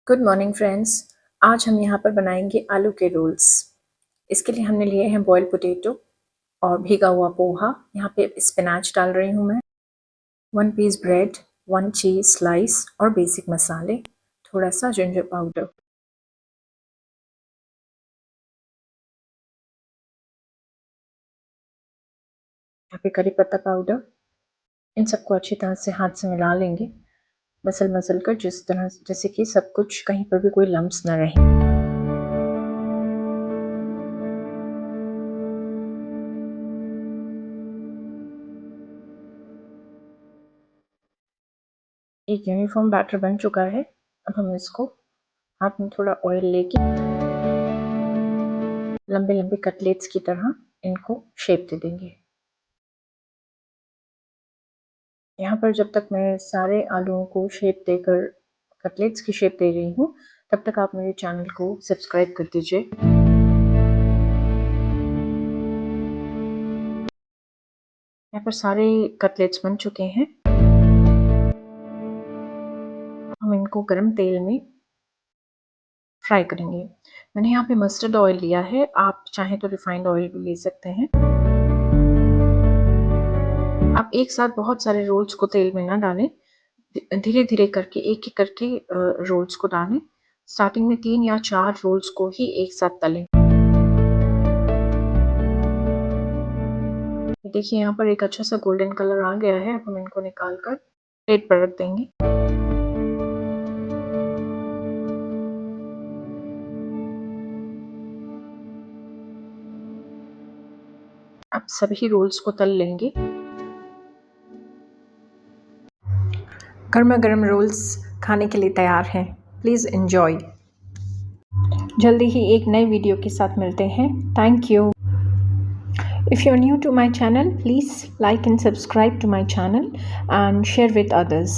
Good morning friends. आज हम यहाँ पर बनाएंगे आलू के रोल्स। इसके लिए हमने लिए हैं बॉइल्ड पोटैटो और भीगा हुआ पोहा। यहाँ पे स्पिनाच डाल रही हूँ मैं, 1 पीस ब्रेड, 1 चीज़ स्लाइस और बेसिक मसाले, थोड़ा सा जिंजर पाउडर। यहाँ पे करी पत्ता पाउडर। इन सबको अच्छी तरह से हाथ से मिला लेंगे, मसल कर, जिस तरह जैसे कि सब कुछ कहीं पर भी कोई लम्प्स न रहे। एक यूनिफॉर्म बैटर बन चुका है। अब हम इसको हाथ में थोड़ा ऑयल लेके लंबे लंबे कटलेट्स की तरह इनको शेप दे देंगे। यहाँ पर जब तक मैं सारे आलूओं को शेप देकर कटलेट्स की शेप दे रही हूँ, तब तक आप मेरे चैनल को सब्सक्राइब कर दीजिए। यहाँ पर सारे कटलेट्स बन चुके हैं। हम इनको गरम तेल में फ्राई करेंगे। मैंने यहाँ पे मस्टर्ड ऑयल लिया है, आप चाहें तो रिफाइंड ऑयल भी ले सकते हैं। आप एक साथ बहुत सारे रोल्स को तेल में ना डालें, धीरे धीरे करके एक एक करके रोल्स को डालें। स्टार्टिंग में 3 या 4 रोल्स को ही एक साथ तलें। देखिए यहाँ पर एक अच्छा सा गोल्डन कलर आ गया है। अब हम इनको निकाल कर प्लेट पर रख देंगे। अब सभी रोल्स को तल लेंगे। गर्मा गर्म रोल्स खाने के लिए तैयार हैं। Please enjoy. जल्दी ही एक नए वीडियो के साथ मिलते हैं। Thank you. If you're new to my channel, please like and subscribe to my channel and share with others.